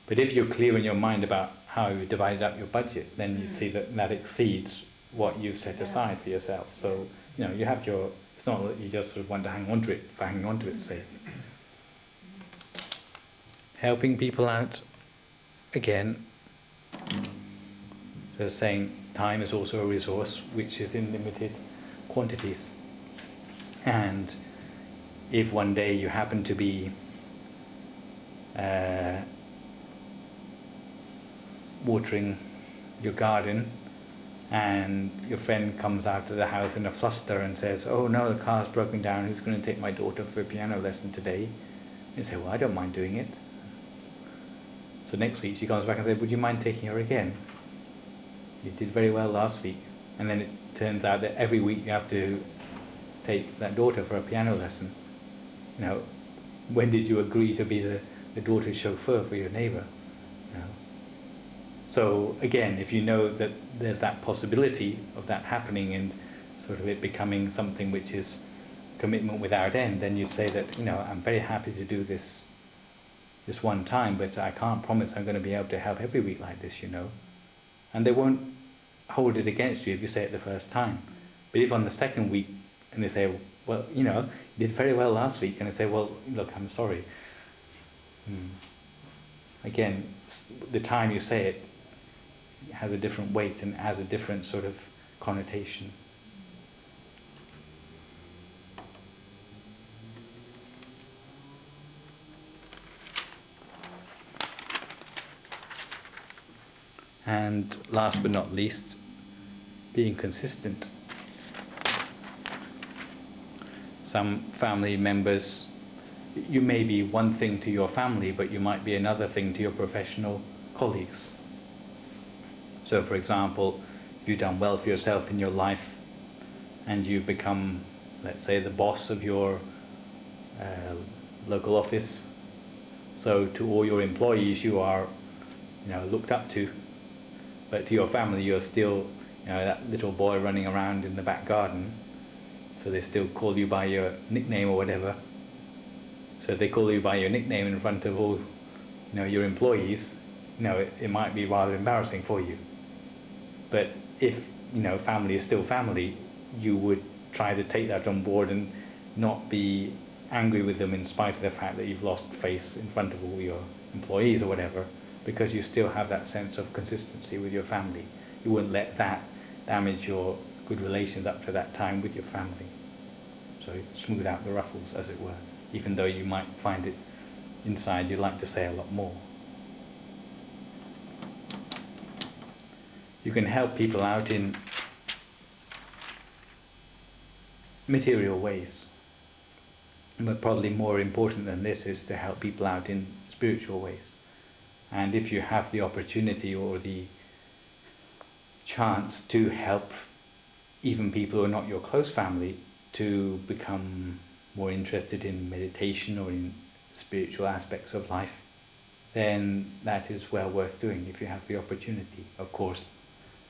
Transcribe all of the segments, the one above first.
But if you're clear in your mind about how you divided up your budget, then you see that that exceeds what you've set aside for yourself. So, you have your, it's not that you just sort of want to hang on to it for hanging on to its sake. Helping people out, again, so saying time is also a resource which is in limited quantities. And if one day you happen to be watering your garden and your friend comes out of the house in a fluster and says, "Oh no, the car's broken down, who's going to take my daughter for a piano lesson today?" You say, "Well, I don't mind doing it." So next week she comes back and says, "Would you mind taking her again? You did very well last week." And then it turns out that every week you have to take that daughter for a piano lesson. When did you agree to be the daughter's chauffeur for your neighbour? So again, if you know that there's that possibility of that happening and sort of it becoming something which is commitment without end, then you say that, I'm very happy to do this one time, but I can't promise I'm going to be able to help every week like this, And they won't hold it against you if you say it the first time. But if on the second week, and they say, "Well, you did very well last week," and I say, "Well, look, I'm sorry." Again, the time you say it has a different weight and has a different sort of connotation. And last but not least, being consistent. Some family members, you may be one thing to your family, but you might be another thing to your professional colleagues. So for example, you've done well for yourself in your life and you've become, let's say, the boss of your local office. So to all your employees you are looked up to, but to your family you're still that little boy running around in the back garden, so they still call you by your nickname or whatever. So if they call you by your nickname in front of all your employees, it might be rather embarrassing for you. But if family is still family, you would try to take that on board and not be angry with them in spite of the fact that you've lost face in front of all your employees or whatever, because you still have that sense of consistency with your family. You wouldn't let that damage your good relations up to that time with your family. So smooth out the ruffles, as it were, even though you might find it inside you'd like to say a lot more. You can help people out in material ways, but probably more important than this is to help people out in spiritual ways. And if you have the opportunity or the chance to help even people who are not your close family to become more interested in meditation or in spiritual aspects of life, then that is well worth doing if you have the opportunity. Of course,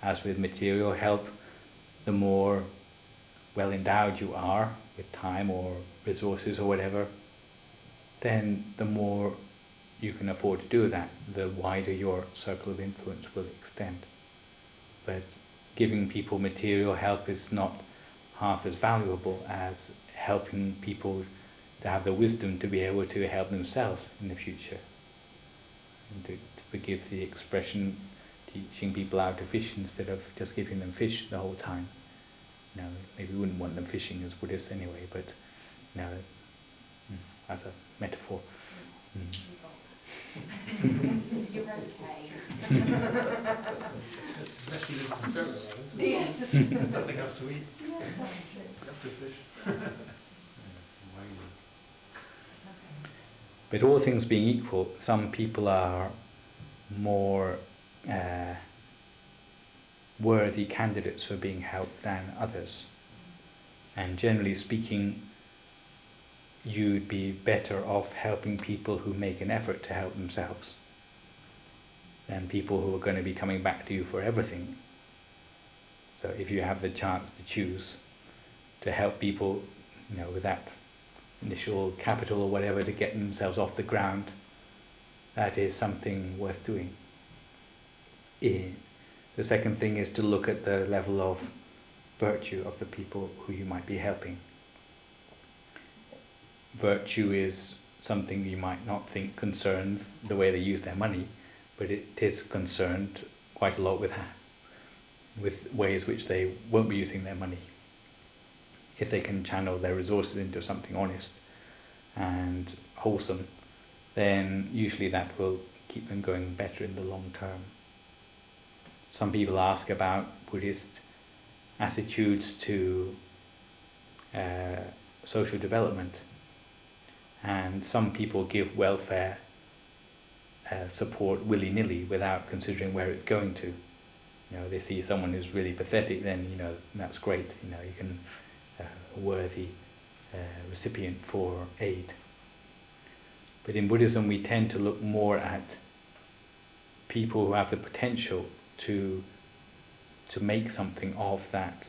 as with material help, the more well endowed you are with time or resources or whatever, then the more you can afford to do that, the wider your circle of influence will extend. But giving people material help is not half as valuable as helping people to have the wisdom to be able to help themselves in the future. And to forgive the expression, teaching people how to fish instead of just giving them fish the whole time. Maybe we wouldn't want them fishing as Buddhists anyway, but as a metaphor. You're okay. Unless you live in Phra, there's nothing else to eat. You have to fish. But all things being equal, some people are more worthy candidates for being helped than others. And generally speaking, you'd be better off helping people who make an effort to help themselves than people who are going to be coming back to you for everything. So if you have the chance to choose to help people, with that initial capital or whatever to get themselves off the ground, that is something worth doing. The second thing is to look at the level of virtue of the people who you might be helping. Virtue is something you might not think concerns the way they use their money, but it is concerned quite a lot with ways which they won't be using their money. If they can channel their resources into something honest and wholesome, then usually that will keep them going better in the long term. Some people ask about Buddhist attitudes to social development, and some people give welfare support willy-nilly without considering where it's going to. They see someone who's really pathetic, then that's great. You can a worthy recipient for aid. But in Buddhism, we tend to look more at people who have the potential to make something of that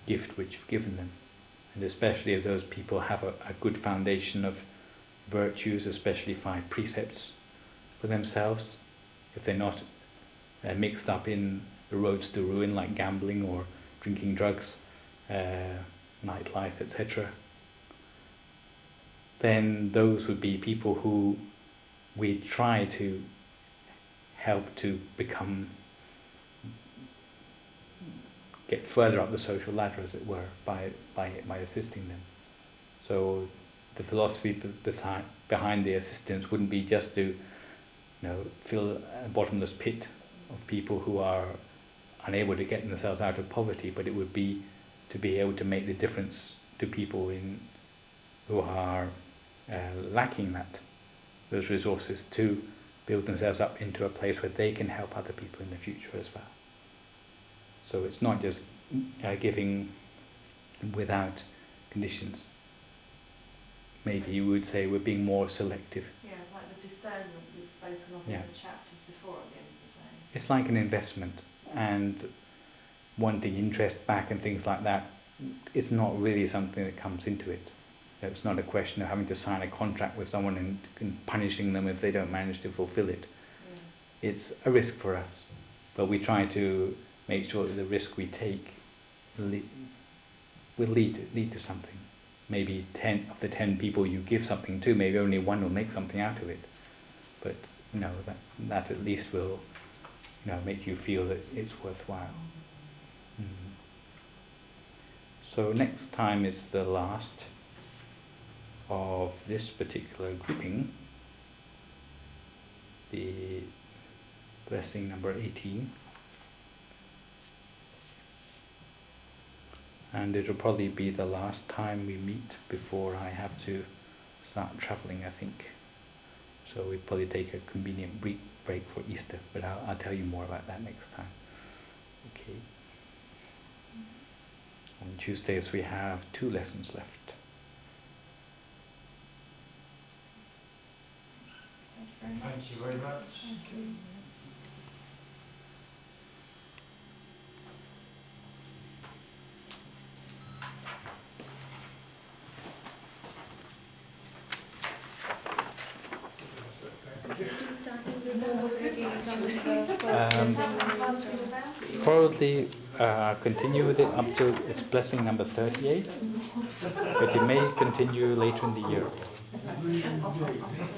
gift which you've given them, and especially if those people have a good foundation of virtues, especially 5 precepts for themselves. If they're not mixed up in the roads to ruin like gambling or drinking drugs, nightlife, etc., then those would be people who we try to help to get further up the social ladder, as it were, by assisting them. So the philosophy behind the assistance wouldn't be just to fill a bottomless pit of people who are unable to get themselves out of poverty, but it would be to be able to make the difference to people who are lacking those resources, to build themselves up into a place where they can help other people in the future as well. So it's not just giving without conditions. Maybe you would say we're being more selective. Yeah, like the discernment we've spoken of in the chapters before at the end of the day. It's like an investment, and wanting interest back and things like that, it's not really something that comes into it. It's not a question of having to sign a contract with someone and punishing them if they don't manage to fulfill it. Yeah. It's a risk for us, but we try to make sure that the risk we take will lead to something. Maybe 10 of the 10 people you give something to, maybe only one will make something out of it. But that at least will make you feel that it's worthwhile. Mm. So next time is the last of this particular grouping, the blessing number 18. And it'll probably be the last time we meet before I have to start traveling, I think. So we'll probably take a convenient break for Easter, but I'll tell you more about that next time. Okay. On Tuesdays we have 2 lessons left. Thank you very much. Thank you. Probably continue with it up to its blessing number 38, but it may continue later in the year.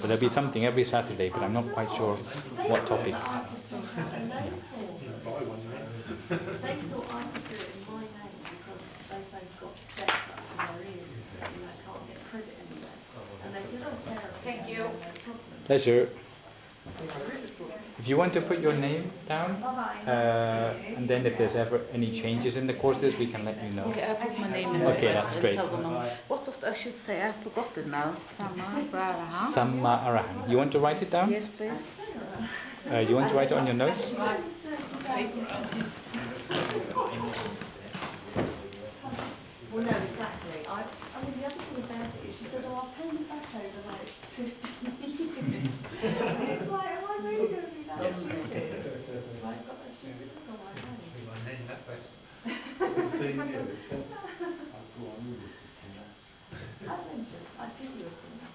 But there'll be something every Saturday, but I'm not quite sure what topic. They thought I could do it in my name because they've got debts up to their ears and they can't get credit anywhere. And they said, oh, Sarah, thank you. Pleasure. If you want to put your name down, and then if there's ever any changes in the courses, we can let you know. Okay, I put my name in. Okay, that's great. What was I should say? I forgot it now. Samma. Samma Arahan. You want to write it down? Yes, please. You want to write it on your notes? Well, no, exactly. I mean, the other thing about it is she said, oh, I'll pay you back over like 50 years. It's like, am I really going to be that stupid? Like, got that stupid look on my hand. My name that best. Adventures. I'd give you a sinner.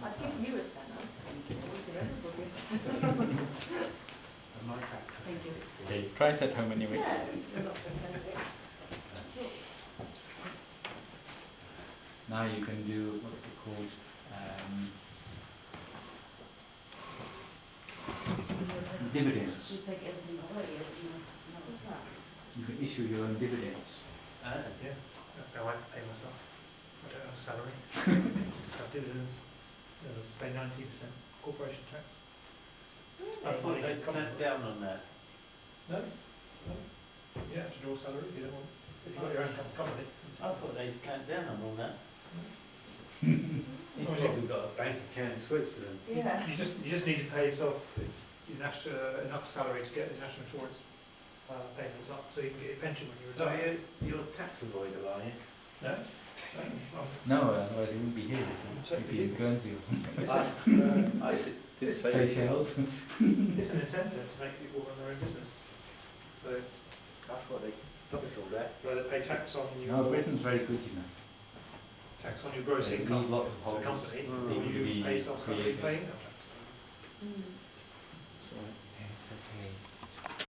I'd give you a sinner. try it at home anyway. No, we're not pathetic. Now you can do, what's it called? Dividends. You take everything away, you know. What's that? You can issue your own dividends. Yeah, that's how I pay myself. I don't have a salary. Just have dividends. I pay 19% corporation tax. I thought they'd clamped down on that. No? No? You have to draw a salary if you don't want, if you've got your own company. I thought they'd clamped down on all that. He's Oh, probably got a bank account in Switzerland. Yeah. You just need to pay yourself your enough salary to get the national insurance payments up, so you can get your pension when you So retire. you're a tax avoider, are you? No? No, otherwise it wouldn't be here, it'd be in Guernsey or something. I did say Seychelles. It's an incentive to make people run their own business. So I thought they'd stopped all that. you either pay tax on your No, Britain's very good, you know. tax on your gross They income leave lots of to the holes. company, Mm. or you Be pay yourself something, creative. pay income tax. Mm. So, Yeah, it's okay.